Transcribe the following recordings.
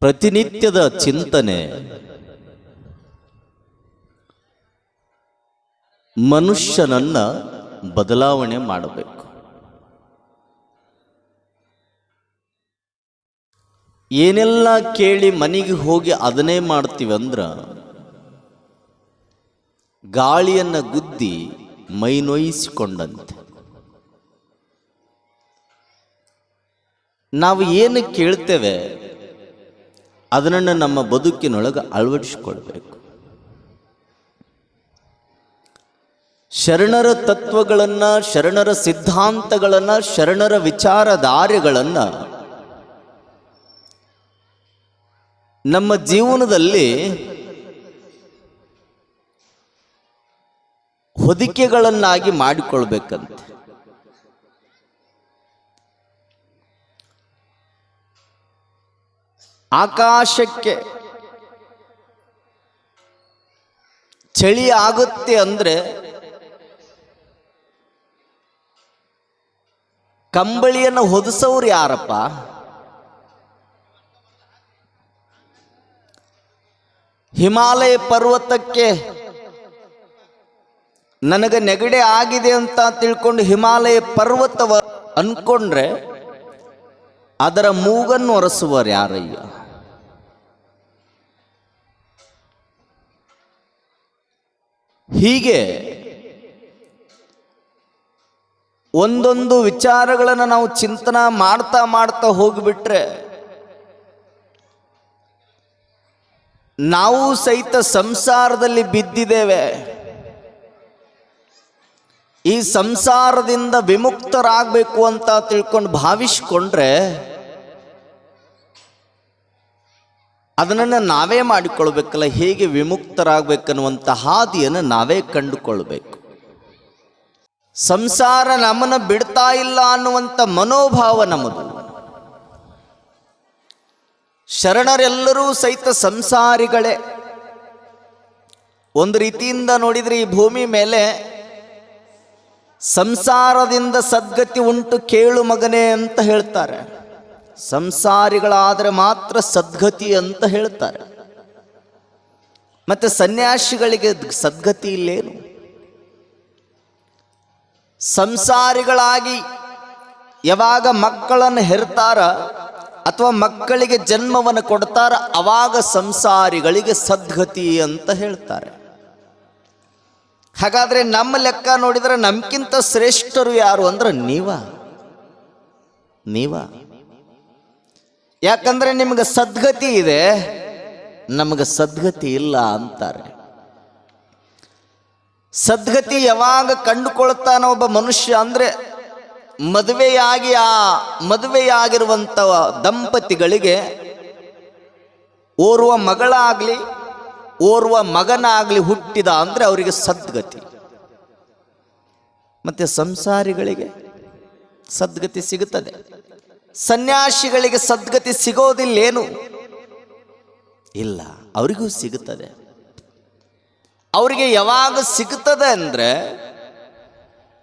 ಪ್ರತಿನಿತ್ಯದ ಚಿಂತನೆ ಮನುಷ್ಯನನ್ನ ಬದಲಾವಣೆ ಮಾಡಬೇಕು. ಏನೆಲ್ಲ ಕೇಳಿ ಮನೆಗೆ ಹೋಗಿ ಅದನ್ನೇ ಮಾಡ್ತೀವಿ ಅಂದ್ರ ಗಾಳಿಯನ್ನ ಗುದ್ದಿ ಮೈನೊಯಿಸಿಕೊಂಡಂತೆ. ನಾವು ಏನು ಕೇಳ್ತೇವೆ ಅದನ್ನು ನಮ್ಮ ಬದುಕಿನೊಳಗೆ ಅಳವಡಿಸಿಕೊಳ್ಬೇಕು. ಶರಣರ ತತ್ವಗಳನ್ನ, ಶರಣರ ಸಿದ್ಧಾಂತಗಳನ್ನ, ಶರಣರ ವಿಚಾರಧಾರೆಗಳನ್ನ ನಮ್ಮ ಜೀವನದಲ್ಲಿ ಹೊದಿಕೆಗಳನ್ನಾಗಿ ಮಾಡಿಕೊಳ್ಬೇಕಂತೆ. ಆಕಾಶಕ್ಕೆ ಚಳಿ ಆಗುತ್ತೆ ಅಂದ್ರೆ ಕಂಬಳಿಯನ್ನು ಹೊದಿಸೋರು ಯಾರಪ್ಪ? ಹಿಮಾಲಯ ಪರ್ವತಕ್ಕೆ ನನಗೆ ನೆಗಡಿ ಆಗಿದೆ ಅಂತ ತಿಳ್ಕೊಂಡು ಹಿಮಾಲಯ ಪರ್ವತವ ಅನ್ಕೊಂಡ್ರೆ ಅದರ ಮೂಗನ್ನು ಒರೆಸುವರು ಯಾರಯ್ಯ? ಹೀಗೆ ಒಂದೊಂದು ವಿಚಾರಗಳನ್ನು ನಾವು ಚಿಂತನೆ ಮಾಡ್ತಾ ಮಾಡ್ತಾ ಹೋಗಿಬಿಟ್ರೆ ನಾವು ಸಹಿತ ಸಂಸಾರದಲ್ಲಿ ಬಿದ್ದಿದ್ದೇವೆ. ಈ ಸಂಸಾರದಿಂದ ವಿಮುಕ್ತರಾಗಬೇಕು ಅಂತ ತಿಳ್ಕೊಂಡು ಭಾವಿಸಿಕೊಂಡ್ರೆ ಅದನ್ನು ನಾವೇ ಮಾಡಿಕೊಳ್ಬೇಕಲ್ಲ. ಹೇಗೆ ವಿಮುಕ್ತರಾಗಬೇಕನ್ನುವಂಥ ಹಾದಿಯನ್ನು ನಾವೇ ಕಂಡುಕೊಳ್ಬೇಕು. ಸಂಸಾರ ನಮ್ಮನ್ನು ಬಿಡ್ತಾ ಇಲ್ಲ ಅನ್ನುವಂಥ ಮನೋಭಾವ ನಮ್ಮದು. ಶರಣರೆಲ್ಲರೂ ಸಹಿತ ಸಂಸಾರಿಗಳೇ. ಒಂದು ರೀತಿಯಿಂದ ನೋಡಿದರೆ ಈ ಭೂಮಿ ಮೇಲೆ ಸಂಸಾರದಿಂದ ಸದ್ಗತಿ ಉಂಟು ಕೇಳು ಮಗನೇ ಅಂತ ಹೇಳ್ತಾರೆ. ಸಂಸಾರಿಗಳಾದರೆ ಮಾತ್ರ ಸದ್ಗತಿ ಅಂತ ಹೇಳ್ತಾರೆ. ಮತ್ತೆ ಸನ್ಯಾಸಿಗಳಿಗೆ ಸದ್ಗತಿ ಇಲ್ಲೇನು? ಸಂಸಾರಿಗಳಾಗಿ ಯಾವಾಗ ಮಕ್ಕಳನ್ನು ಹೆರ್ತಾರ ಅಥವಾ ಮಕ್ಕಳಿಗೆ ಜನ್ಮವನ್ನು ಕೊಡ್ತಾರ ಅವಾಗ ಸಂಸಾರಿಗಳಿಗೆ ಸದ್ಗತಿ ಅಂತ ಹೇಳ್ತಾರೆ. ಹಾಗಾದ್ರೆ ನಮ್ಮ ಲೆಕ್ಕ ನೋಡಿದರೆ ನಮ್ಗಿಂತ ಶ್ರೇಷ್ಠರು ಯಾರು ಅಂದ್ರೆ ನೀವ. ಯಾಕಂದ್ರೆ ನಿಮಗೆ ಸದ್ಗತಿ ಇದೆ, ನಮಗೆ ಸದ್ಗತಿ ಇಲ್ಲ ಅಂತಾರೆ. ಸದ್ಗತಿ ಯಾವಾಗ ಕಂಡುಕೊಳ್ತಾನ ಒಬ್ಬ ಮನುಷ್ಯ ಅಂದ್ರೆ ಮದುವೆಯಾಗಿರುವಂಥ ದಂಪತಿಗಳಿಗೆ ಓರ್ವ ಮಗಳಾಗ್ಲಿ ಓರ್ವ ಮಗನಾಗ್ಲಿ ಹುಟ್ಟಿದ ಅಂದ್ರೆ ಅವರಿಗೆ ಸದ್ಗತಿ. ಮತ್ತೆ ಸಂಸಾರಿಗಳಿಗೆ ಸದ್ಗತಿ ಸಿಗುತ್ತದೆ. ಸನ್ಯಾಸಿಗಳಿಗೆ ಸದ್ಗತಿ ಸಿಗೋದಿಲ್ಲೇನು? ಇಲ್ಲ, ಅವರಿಗೂ ಸಿಗುತ್ತದೆ. ಅವರಿಗೆ ಯಾವಾಗ ಸಿಗುತ್ತದೆ ಅಂದ್ರೆ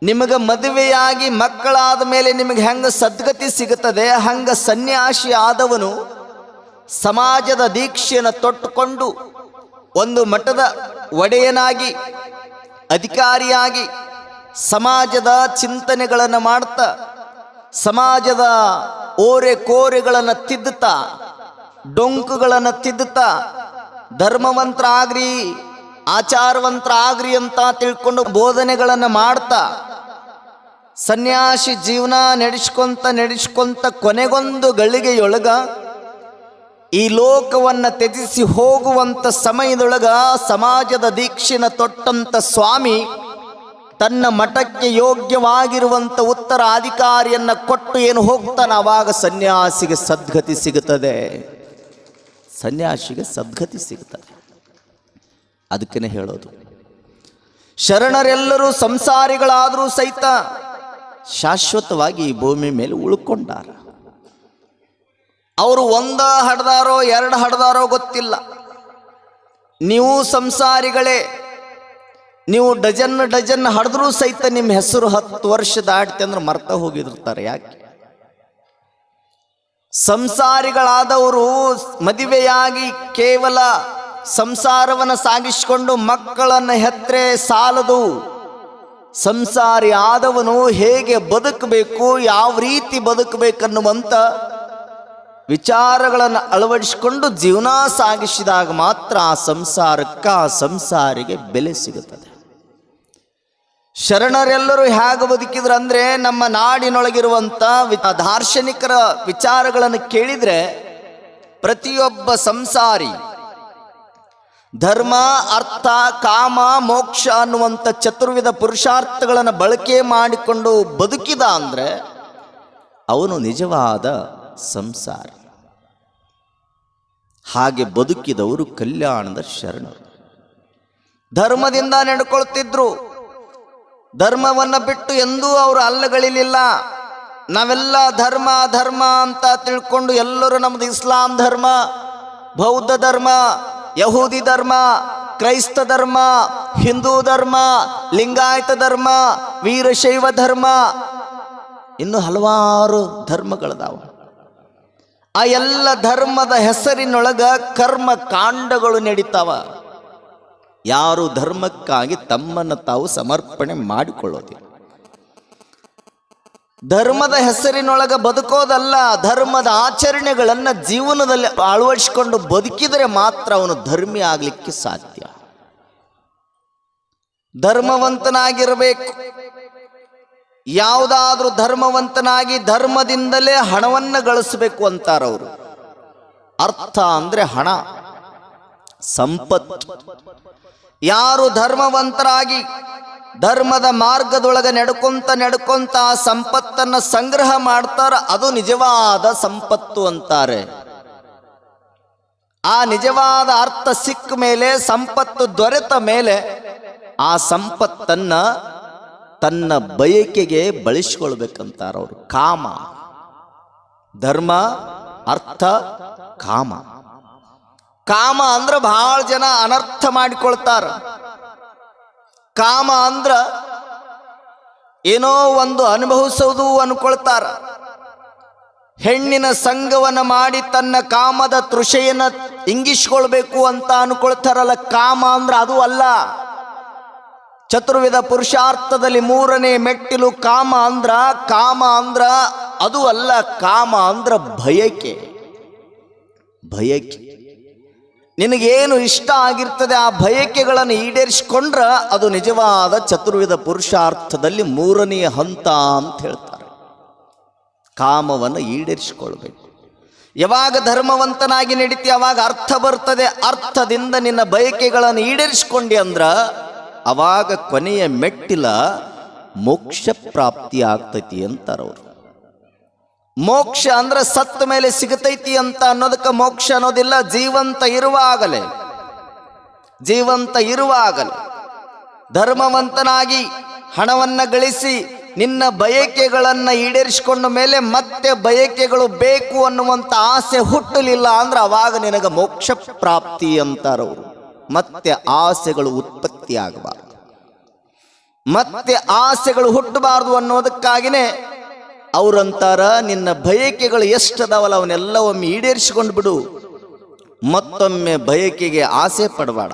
ನಿಮಗೆ ಮದುವೆಯಾಗಿ ಮಕ್ಕಳಾದ ಮೇಲೆ ನಿಮಗೆ ಹೆಂಗ ಸದ್ಗತಿ ಸಿಗುತ್ತದೆ, ಹಂಗ ಸನ್ಯಾಸಿ ಆದವನು ಸಮಾಜದ ದೀಕ್ಷೆಯನ್ನು ತೊಟ್ಟುಕೊಂಡು ಒಂದು ಮಠದ ಒಡೆಯನಾಗಿ ಅಧಿಕಾರಿಯಾಗಿ ಸಮಾಜದ ಚಿಂತನೆಗಳನ್ನು ಮಾಡ್ತಾ ಸಮಾಜದ ಓರೆ ಕೋರೆಗಳನ್ನು ತಿದ್ದುತ್ತಾ ಡೊಂಕುಗಳನ್ನು ತಿದ್ದುತ್ತಾ ಧರ್ಮವಂತರ ಆಗ್ರಿ ಆಚಾರವಂತರ ಆಗ್ರಿ ಅಂತ ತಿಳ್ಕೊಂಡು ಬೋಧನೆಗಳನ್ನು ಮಾಡ್ತಾ ಸನ್ಯಾಸಿ ಜೀವನ ನಡೆಸ್ಕೊಂತ ಕೊನೆಗೊಂದು ಗಳಿಗೆಯೊಳಗ ಈ ಲೋಕವನ್ನು ತ್ಯಜಿಸಿ ಹೋಗುವಂತ ಸಮಯದೊಳಗ ಸಮಾಜದ ದೀಕ್ಷೆನ ತೊಟ್ಟಂತ ಸ್ವಾಮಿ ತನ್ನ ಮಠಕ್ಕೆ ಯೋಗ್ಯವಾಗಿರುವಂತ ಉತ್ತರಾಧಿಕಾರಿಯನ್ನ ಕೊಟ್ಟು ಏನು ಹೋಗ್ತಾನೆ, ಆವಾಗ ಸನ್ಯಾಸಿಗೆ ಸದ್ಗತಿ ಸಿಗುತ್ತದೆ. ಸನ್ಯಾಸಿಗೆ ಸದ್ಗತಿ ಸಿಗುತ್ತದೆ. ಅದಕ್ಕೇ ಹೇಳೋದು, ಶರಣರೆಲ್ಲರೂ ಸಂಸಾರಿಗಳಾದರೂ ಸಹಿತ ಶಾಶ್ವತವಾಗಿ ಈ ಭೂಮಿ ಮೇಲೆ ಉಳ್ಕೊಂಡಾರ. ಅವರು ಒಂದ ಹಡ್ದಾರೋ ಎರಡು ಹಡ್ದಾರೋ ಗೊತ್ತಿಲ್ಲ. ನೀವು ಸಂಸಾರಿಗಳೇ, ನೀವು ಡಜನ್ ಹಡಿದ್ರೂ ಸಹಿತ ನಿಮ್ಮ ಹೆಸರು 10 ವರ್ಷ ದಾಟ್ತೆ ಅಂದ್ರೆ ಮರ್ತ ಹೋಗಿರ್ತಾರೆ. ಯಾಕೆ? ಸಂಸಾರಿಗಳಾದವರು ಮದುವೆಯಾಗಿ ಕೇವಲ ಸಂಸಾರವನ್ನು ಸಾಗಿಸಿಕೊಂಡು ಮಕ್ಕಳನ್ನು ಹೆತ್ರೆ ಸಾಲದು. ಸಂಸಾರಿ ಆದವನು ಹೇಗೆ ಬದುಕಬೇಕು, ಯಾವ ರೀತಿ ಬದುಕಬೇಕನ್ನುವಂಥ ವಿಚಾರಗಳನ್ನು ಅಳವಡಿಸಿಕೊಂಡು ಜೀವನ ಸಾಗಿಸಿದಾಗ ಮಾತ್ರ ಆ ಸಂಸಾರಕ್ಕೆ, ಆ ಸಂಸಾರಿಗೆ ಬೆಲೆ ಸಿಗುತ್ತದೆ. ಶರಣರೆಲ್ಲರೂ ಹೇಗೆ ಬದುಕಿದ್ರು ಅಂದರೆ, ನಮ್ಮ ನಾಡಿನೊಳಗಿರುವಂಥ ದಾರ್ಶನಿಕರ ವಿಚಾರಗಳನ್ನು ಕೇಳಿದರೆ ಪ್ರತಿಯೊಬ್ಬ ಸಂಸಾರಿ ಧರ್ಮ, ಅರ್ಥ, ಕಾಮ, ಮೋಕ್ಷ ಅನ್ನುವಂಥ ಚತುರ್ವಿಧ ಪುರುಷಾರ್ಥಗಳನ್ನು ಬಳಕೆ ಮಾಡಿಕೊಂಡು ಬದುಕಿದ ಅಂದರೆ ಅವನು ನಿಜವಾದ ಸಂಸಾರಿ. ಹಾಗೆ ಬದುಕಿದವರು ಕಲ್ಯಾಣದ ಶರಣರು. ಧರ್ಮದಿಂದ ನಡ್ಕೊಳ್ತಿದ್ರು. ಧರ್ಮವನ್ನು ಬಿಟ್ಟು ಎಂದೂ ಅವರು ಅಲ್ಲಗಳಿಲಿಲ್ಲ. ನಾವೆಲ್ಲ ಧರ್ಮ ಧರ್ಮ ಅಂತ ತಿಳ್ಕೊಂಡು ಎಲ್ಲರೂ ನಮ್ಮದು ಇಸ್ಲಾಂ ಧರ್ಮ, ಬೌದ್ಧ ಧರ್ಮ, ಯಹೂದಿ ಧರ್ಮ, ಕ್ರೈಸ್ತ ಧರ್ಮ, ಹಿಂದೂ ಧರ್ಮ, ಲಿಂಗಾಯತ ಧರ್ಮ, ವೀರಶೈವ ಧರ್ಮ, ಇನ್ನು ಹಲವಾರು ಧರ್ಮಗಳದಾವ. ಆ ಎಲ್ಲ ಧರ್ಮದ ಹೆಸರಿನೊಳಗ ಕರ್ಮ ಕಾಂಡಗಳು ನಡೀತಾವ. ಯಾರು ಧರ್ಮಕ್ಕಾಗಿ ತಮ್ಮನ್ನು ತಾವು ಸಮರ್ಪಣೆ ಮಾಡಿಕೊಳ್ಳೋದಿಲ್ಲ. ಧರ್ಮದ ಹೆಸರಿನೊಳಗ ಬದುಕೋದಲ್ಲ, ಧರ್ಮದ ಆಚರಣೆಗಳನ್ನು ಜೀವನದಲ್ಲಿ ಅಳವಡಿಸಿಕೊಂಡು ಬದುಕಿದರೆ ಮಾತ್ರ ಅವನು ಧರ್ಮಿ ಆಗಲಿಕ್ಕೆ ಸಾಧ್ಯ. ಧರ್ಮವಂತನಾಗಿರಬೇಕು. ಯಾವುದಾದ್ರೂ ಧರ್ಮವಂತನಾಗಿ ಧರ್ಮದಿಂದಲೇ ಹಣವನ್ನು ಗಳಿಸಬೇಕು ಅಂತಾರವರು. ಅರ್ಥ ಅಂದರೆ ಹಣ, ಸಂಪತ್ತು. ಯಾರು ಧರ್ಮವಂತರಾಗಿ ಧರ್ಮದ ಮಾರ್ಗದೊಳಗೆ ನಡ್ಕೊಂತ ಆ ಸಂಪತ್ತನ್ನು ಸಂಗ್ರಹ ಮಾಡ್ತಾರ, ಅದು ನಿಜವಾದ ಸಂಪತ್ತು ಅಂತಾರೆ. ಆ ನಿಜವಾದ ಅರ್ಥ ಸಿಕ್ಕ ಮೇಲೆ, ಸಂಪತ್ತು ದೊರೆತ ಮೇಲೆ ಆ ಸಂಪತ್ತನ್ನ ತನ್ನ ಬಯಕೆಗೆ ಬಳಸಿಕೊಳ್ಬೇಕಂತಾರ ಅವರು. ಕಾಮ, ಧರ್ಮ, ಅರ್ಥ, ಕಾಮ. ಕಾಮ ಅಂದ್ರೆ ಬಹಳ ಜನ ಅನರ್ಥ ಮಾಡಿಕೊಳ್ತಾರ. ಕಾಮ ಅಂದ್ರ ಏನೋ ಒಂದು ಅನುಭವಿಸೋದು ಅನ್ಕೊಳ್ತಾರ. ಹೆಣ್ಣಿನ ಸಂಘವನ್ನು ಮಾಡಿ ತನ್ನ ಕಾಮದ ತೃಷೆಯನ್ನು ಇಂಗಿಸ್ಕೊಳ್ಬೇಕು ಅಂತ ಅನ್ಕೊಳ್ತಾರಲ್ಲ, ಕಾಮ ಅಂದ್ರ ಅದು ಅಲ್ಲ. ಚತುರ್ವಿಧ ಪುರುಷಾರ್ಥದಲ್ಲಿ ಮೂರನೇ ಮೆಟ್ಟಿಲು ಕಾಮ ಅಂದ್ರ ಅದು ಅಲ್ಲ. ಕಾಮ ಅಂದ್ರ ಬಯಕೆ. ಬಯಕೆ ನಿನಗೇನು ಇಷ್ಟ ಆಗಿರ್ತದೆ ಆ ಬಯಕೆಗಳನ್ನು ಈಡೇರಿಸಿಕೊಂಡ್ರ ಅದು ನಿಜವಾದ ಚತುರ್ವಿಧ ಪುರುಷಾರ್ಥದಲ್ಲಿ ಮೂರನೆಯ ಹಂತ ಅಂತ ಹೇಳ್ತಾರೆ. ಕಾಮವನ್ನು ಈಡೇರಿಸಿಕೊಳ್ಬೇಕು. ಯಾವಾಗ ಧರ್ಮವಂತನಾಗಿ ನಡೀತಿ ಅವಾಗ ಅರ್ಥ ಬರ್ತದೆ. ಅರ್ಥದಿಂದ ನಿನ್ನ ಬಯಕೆಗಳನ್ನು ಈಡೇರಿಸಿಕೊಂಡಿ ಅಂದ್ರ ಅವಾಗ ಕೊನೆಯ ಮೆಟ್ಟಿಲ ಮೋಕ್ಷ ಪ್ರಾಪ್ತಿ ಆಗ್ತೈತಿ ಅಂತಾರವ್ರು. ಮೋಕ್ಷ ಅಂದ್ರೆ ಸತ್ತ ಮೇಲೆ ಸಿಗತೈತಿ ಅಂತ ಅನ್ನೋದಕ್ಕೆ ಮೋಕ್ಷ ಅನ್ನೋದಿಲ್ಲ. ಜೀವಂತ ಇರುವಾಗಲೇ ಧರ್ಮವಂತನಾಗಿ ಹಣವನ್ನ ಗಳಿಸಿ ನಿನ್ನ ಬಯಕೆಗಳನ್ನು ಈಡೇರಿಸಿಕೊಂಡ ಮೇಲೆ ಮತ್ತೆ ಬಯಕೆಗಳು ಬೇಕು ಅನ್ನುವಂಥ ಆಸೆ ಹುಟ್ಟಲಿಲ್ಲ ಅಂದ್ರೆ ಅವಾಗ ನಿನಗೆ ಮೋಕ್ಷ ಪ್ರಾಪ್ತಿ ಅಂತಾರವರು. ಮತ್ತೆ ಆಸೆಗಳು ಉತ್ಪತ್ತಿ ಆಗಬಾರದು, ಮತ್ತೆ ಆಸೆಗಳು ಹುಟ್ಟಬಾರದು ಅನ್ನೋದಕ್ಕಾಗಿನೇ ಅವ್ರಂತಾರ, ನಿನ್ನ ಬಯಕೆಗಳು ಎಷ್ಟದಾವಲ್ಲ ಅವನ್ನೆಲ್ಲ ಒಮ್ಮೆ ಈಡೇರಿಸಿಕೊಂಡು ಬಿಡು. ಮತ್ತೊಮ್ಮೆ ಬಯಕೆಗೆ ಆಸೆ ಪಡಬೇಡ.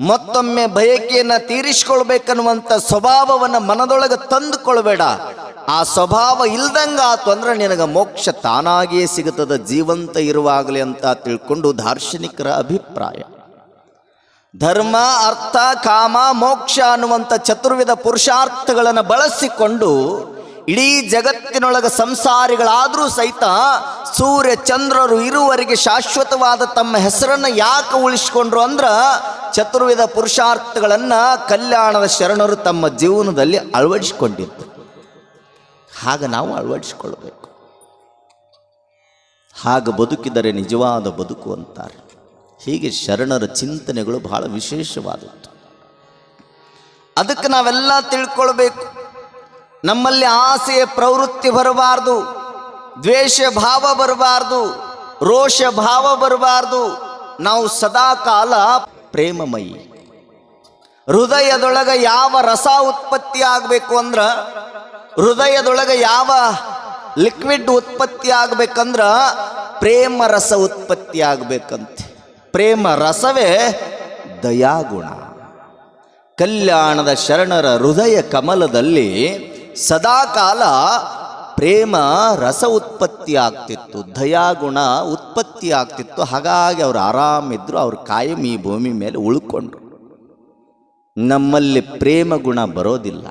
ಮತ್ತೊಮ್ಮೆ ಬಯಕೆಯನ್ನು ತೀರಿಸಿಕೊಳ್ಬೇಕನ್ನುವಂಥ ಸ್ವಭಾವವನ್ನು ಮನದೊಳಗೆ ತಂದುಕೊಳ್ಬೇಡ. ಆ ಸ್ವಭಾವ ಇಲ್ದಂಗಾತು ಅಂದ್ರೆ ನಿನಗೆ ಮೋಕ್ಷ ತಾನಾಗಿಯೇ ಸಿಗುತ್ತದೆ ಜೀವಂತ ಇರುವಾಗಲೇ ಅಂತ ತಿಳ್ಕೊಂಡು ದಾರ್ಶನಿಕರ ಅಭಿಪ್ರಾಯ. ಧರ್ಮ, ಅರ್ಥ, ಕಾಮ, ಮೋಕ್ಷ ಅನ್ನುವಂಥ ಚತುರ್ವಿಧ ಪುರುಷಾರ್ಥಗಳನ್ನು ಬಳಸಿಕೊಂಡು ಇಡೀ ಜಗತ್ತಿನೊಳಗೆ ಸಂಸಾರಿಗಳಾದರೂ ಸಹಿತ ಸೂರ್ಯ ಚಂದ್ರರು ಇರುವವರೆಗೆ ಶಾಶ್ವತವಾದ ತಮ್ಮ ಹೆಸರನ್ನು ಯಾಕೆ ಉಳಿಸ್ಕೊಂಡ್ರು ಅಂದ್ರೆ ಚತುರ್ವಿಧ ಪುರುಷಾರ್ಥಗಳನ್ನು ಕಲ್ಯಾಣದ ಶರಣರು ತಮ್ಮ ಜೀವನದಲ್ಲಿ ಅಳವಡಿಸಿಕೊಂಡಿದ್ದು. ಹಾಗೆ ನಾವು ಅಳವಡಿಸಿಕೊಳ್ಬೇಕು. ಹಾಗೆ ಬದುಕಿದರೆ ನಿಜವಾದ ಬದುಕು ಅಂತಾರೆ. ಹೀಗೆ ಶರಣರ ಚಿಂತನೆಗಳು ಬಹಳ ವಿಶೇಷವಾದದ್ದು. ಅದಕ್ಕೆ ನಾವೆಲ್ಲ ತಿಳ್ಕೊಳ್ಬೇಕು. ನಮ್ಮಲ್ಲಿ ಆಸೆಯ ಪ್ರವೃತ್ತಿ ಬರಬಾರ್ದು, ದ್ವೇಷ ಭಾವ ಬರಬಾರ್ದು, ರೋಷ ಭಾವ ಬರಬಾರ್ದು. ನಾವು ಸದಾ ಕಾಲ ಪ್ರೇಮಮಯಿ. ಹೃದಯದೊಳಗೆ ಯಾವ ರಸ ಉತ್ಪತ್ತಿ ಆಗಬೇಕು ಅಂದ್ರೆ, ಹೃದಯದೊಳಗೆ ಯಾವ ಲಿಕ್ವಿಡ್ ಉತ್ಪತ್ತಿ ಆಗ್ಬೇಕಂದ್ರ ಪ್ರೇಮ ರಸ ಉತ್ಪತ್ತಿ ಆಗ್ಬೇಕಂತೆ. ಪ್ರೇಮ ರಸವೇ ದಯಾಗುಣ. ಕಲ್ಯಾಣದ ಶರಣರ ಹೃದಯ ಕಮಲದಲ್ಲಿ ಸದಾಕಾಲ ಪ್ರೇಮ ರಸ ಉತ್ಪತ್ತಿ ಆಗ್ತಿತ್ತು, ದಯಾಗುಣ ಉತ್ಪತ್ತಿ ಆಗ್ತಿತ್ತು. ಹಾಗಾಗಿ ಅವರು ಆರಾಮಿದ್ರು, ಅವ್ರ ಕಾಯಂ ಈ ಭೂಮಿ ಮೇಲೆ ಉಳ್ಕೊಂಡ್ರು. ನಮ್ಮಲ್ಲಿ ಪ್ರೇಮ ಗುಣ ಬರೋದಿಲ್ಲ.